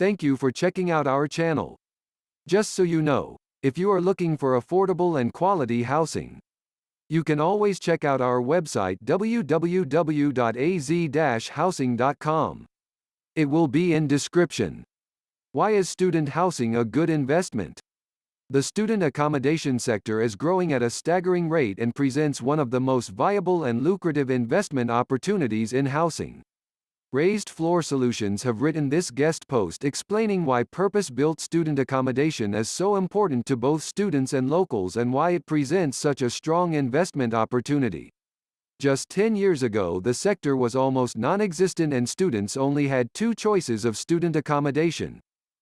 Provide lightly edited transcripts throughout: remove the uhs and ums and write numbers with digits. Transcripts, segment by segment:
Thank you for checking out our channel. Just so you know, if you are looking for affordable and quality housing, you can always check out our website www.az-housing.com. It will be in description. Why is student housing a good investment? The student accommodation sector is growing at a staggering rate and presents one of the most viable and lucrative investment opportunities in housing. Raised Floor Solutions have written this guest post explaining why purpose-built student accommodation is so important to both students and locals and why it presents such a strong investment opportunity. Just 10 years ago, the sector was almost non-existent and students only had two choices of student accommodation: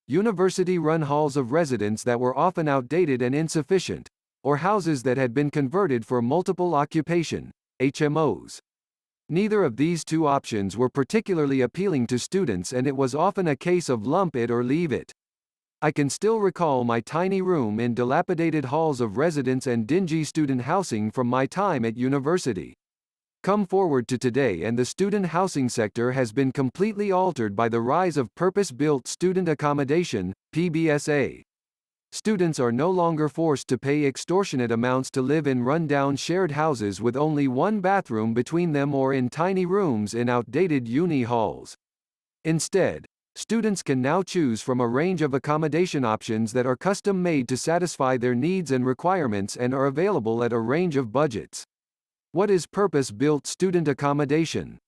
university-run halls of residence that were often outdated and insufficient, or houses that had been converted for multiple occupation, HMOs. Neither of these two options were particularly appealing to students, and it was often a case of lump it or leave it. I can still recall my tiny room in dilapidated halls of residence and dingy student housing from my time at university. Come forward to today and the student housing sector has been completely altered by the rise of purpose-built student accommodation, PBSA. Students are no longer forced to pay extortionate amounts to live in run-down shared houses with only one bathroom between them or in tiny rooms in outdated uni halls. Instead, students can now choose from a range of accommodation options that are custom-made to satisfy their needs and requirements and are available at a range of budgets. What is purpose-built student accommodation?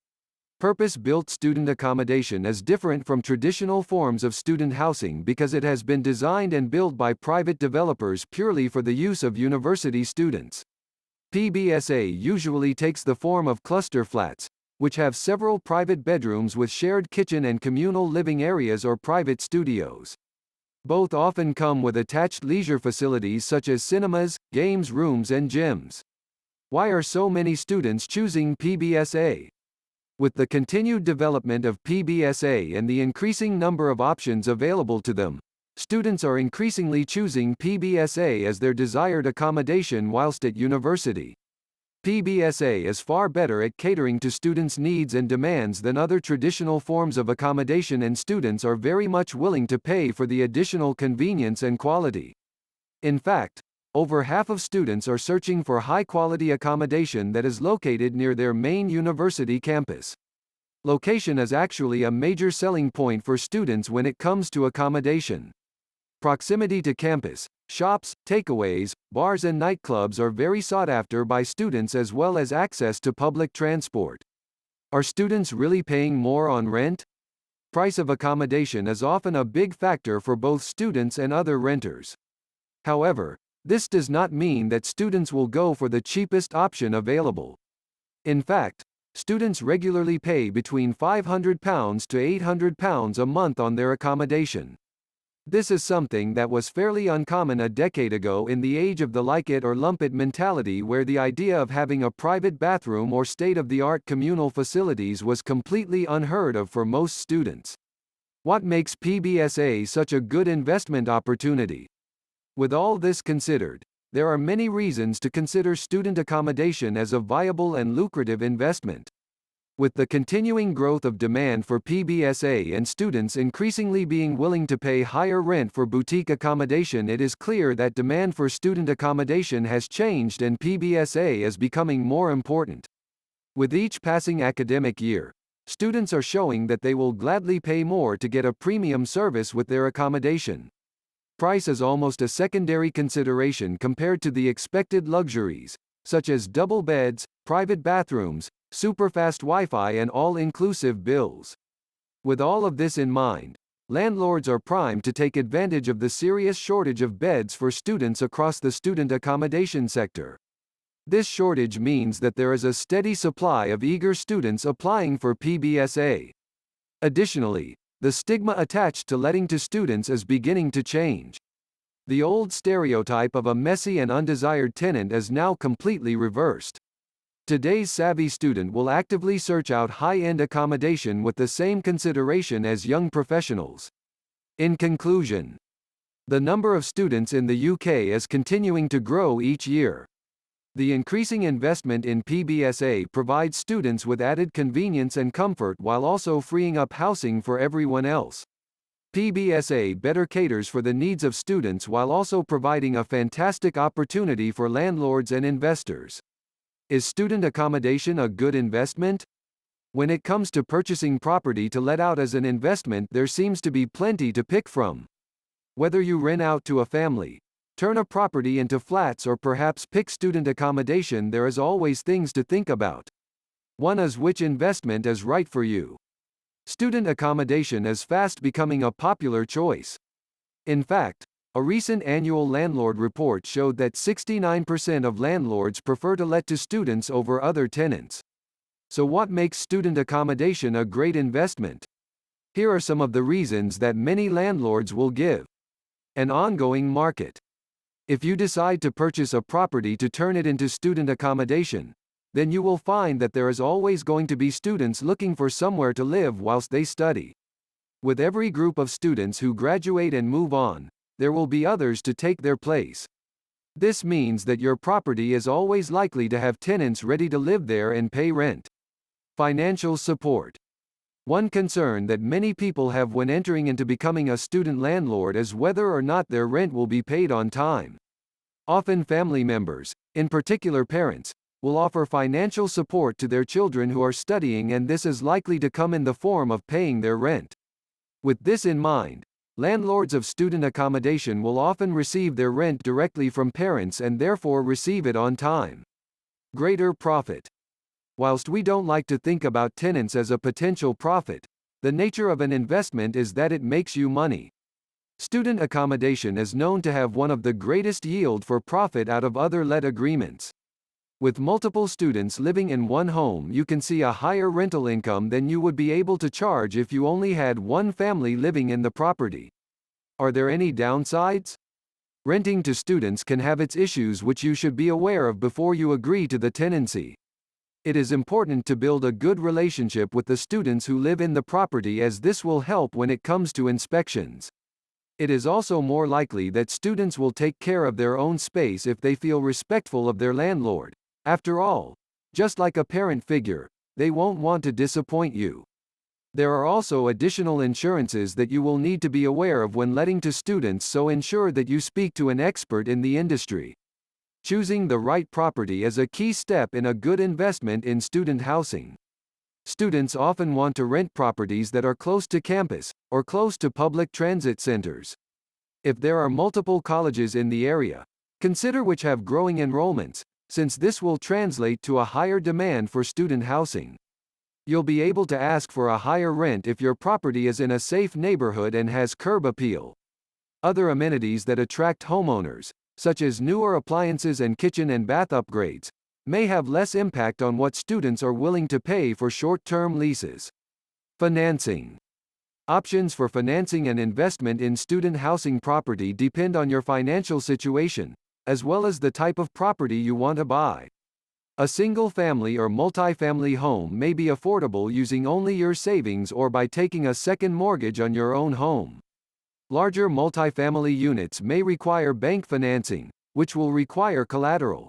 Purpose-built student accommodation is different from traditional forms of student housing because it has been designed and built by private developers purely for the use of university students. PBSA usually takes the form of cluster flats, which have several private bedrooms with shared kitchen and communal living areas or private studios. Both often come with attached leisure facilities such as cinemas, games rooms and gyms. Why are so many students choosing PBSA? With the continued development of PBSA and the increasing number of options available to them, students are increasingly choosing PBSA as their desired accommodation whilst at university. PBSA is far better at catering to students' needs and demands than other traditional forms of accommodation, and students are very much willing to pay for the additional convenience and quality. In fact, over half of students are searching for high-quality accommodation that is located near their main university campus. Location is actually a major selling point for students when it comes to accommodation. Proximity to campus, shops, takeaways, bars and nightclubs are very sought after by students, as well as access to public transport. Are students really paying more on rent? Price of accommodation is often a big factor for both students and other renters. However, this does not mean that students will go for the cheapest option available. In fact, students regularly pay between £500 to £800 a month on their accommodation. This is something that was fairly uncommon a decade ago in the age of the like it or lump it mentality, where the idea of having a private bathroom or state-of-the-art communal facilities was completely unheard of for most students. What makes PBSA such a good investment opportunity? With all this considered, there are many reasons to consider student accommodation as a viable and lucrative investment. With the continuing growth of demand for PBSA and students increasingly being willing to pay higher rent for boutique accommodation, it is clear that demand for student accommodation has changed and PBSA is becoming more important. With each passing academic year, students are showing that they will gladly pay more to get a premium service with their accommodation. Price is almost a secondary consideration compared to the expected luxuries, such as double beds, private bathrooms, super-fast Wi-Fi and all-inclusive bills. With all of this in mind, landlords are primed to take advantage of the serious shortage of beds for students across the student accommodation sector. This shortage means that there is a steady supply of eager students applying for PBSA. Additionally, the stigma attached to letting to students is beginning to change. The old stereotype of a messy and undesired tenant is now completely reversed. Today's savvy student will actively search out high-end accommodation with the same consideration as young professionals. In conclusion, the number of students in the UK is continuing to grow each year. The increasing investment in PBSA provides students with added convenience and comfort while also freeing up housing for everyone else. PBSA better caters for the needs of students while also providing a fantastic opportunity for landlords and investors. Is student accommodation a good investment? When it comes to purchasing property to let out as an investment, there seems to be plenty to pick from. Whether you rent out to a family, turn a property into flats, or perhaps pick student accommodation, there is always things to think about. One is which investment is right for you. Student accommodation is fast becoming a popular choice. In fact, a recent annual landlord report showed that 69% of landlords prefer to let to students over other tenants. So what makes student accommodation a great investment? Here are some of the reasons that many landlords will give. An ongoing market. If you decide to purchase a property to turn it into student accommodation, then you will find that there is always going to be students looking for somewhere to live whilst they study. With every group of students who graduate and move on, there will be others to take their place. This means that your property is always likely to have tenants ready to live there and pay rent. Financial support. One concern that many people have when entering into becoming a student landlord is whether or not their rent will be paid on time. Often family members, in particular parents, will offer financial support to their children who are studying, and this is likely to come in the form of paying their rent. With this in mind, landlords of student accommodation will often receive their rent directly from parents and therefore receive it on time. Greater profit. Whilst we don't like to think about tenants as a potential profit, the nature of an investment is that it makes you money. Student accommodation is known to have one of the greatest yield for profit out of other let agreements. With multiple students living in one home, you can see a higher rental income than you would be able to charge if you only had one family living in the property. Are there any downsides? Renting to students can have its issues which you should be aware of before you agree to the tenancy. It is important to build a good relationship with the students who live in the property, as this will help when it comes to inspections. It is also more likely that students will take care of their own space if they feel respectful of their landlord. After all, just like a parent figure, they won't want to disappoint you. There are also additional insurances that you will need to be aware of when letting to students, so ensure that you speak to an expert in the industry. Choosing the right property is a key step in a good investment in student housing. Students often want to rent properties that are close to campus, or close to public transit centers. If there are multiple colleges in the area, consider which have growing enrollments, since this will translate to a higher demand for student housing. You'll be able to ask for a higher rent if your property is in a safe neighborhood and has curb appeal. Other amenities that attract homeowners, such as newer appliances and kitchen and bath upgrades, may have less impact on what students are willing to pay for short-term leases. Financing. Options for financing and investment in student housing property depend on your financial situation, as well as the type of property you want to buy. A single-family or multi-family home may be affordable using only your savings or by taking a second mortgage on your own home. Larger multifamily units may require bank financing, which will require collateral.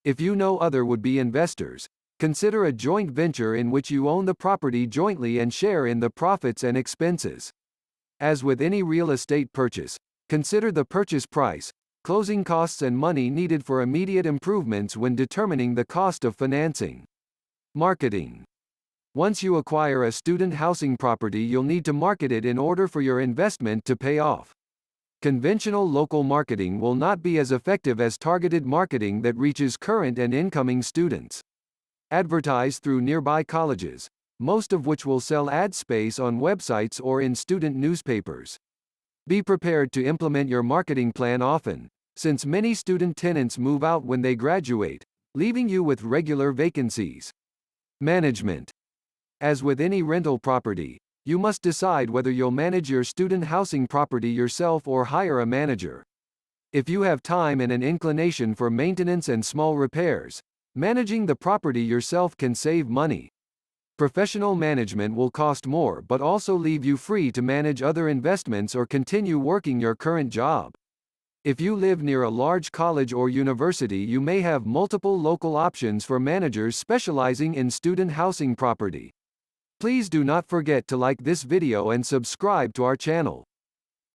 If you know other would-be investors, consider a joint venture in which you own the property jointly and share in the profits and expenses. As with any real estate purchase, consider the purchase price, closing costs and money needed for immediate improvements when determining the cost of financing. Marketing. Once you acquire a student housing property, you'll need to market it in order for your investment to pay off. Conventional local marketing will not be as effective as targeted marketing that reaches current and incoming students. Advertise through nearby colleges, most of which will sell ad space on websites or in student newspapers. Be prepared to implement your marketing plan often, since many student tenants move out when they graduate, leaving you with regular vacancies. Management. As with any rental property, you must decide whether you'll manage your student housing property yourself or hire a manager. If you have time and an inclination for maintenance and small repairs, managing the property yourself can save money. Professional management will cost more but also leave you free to manage other investments or continue working your current job. If you live near a large college or university, you may have multiple local options for managers specializing in student housing property. Please do not forget to like this video and subscribe to our channel.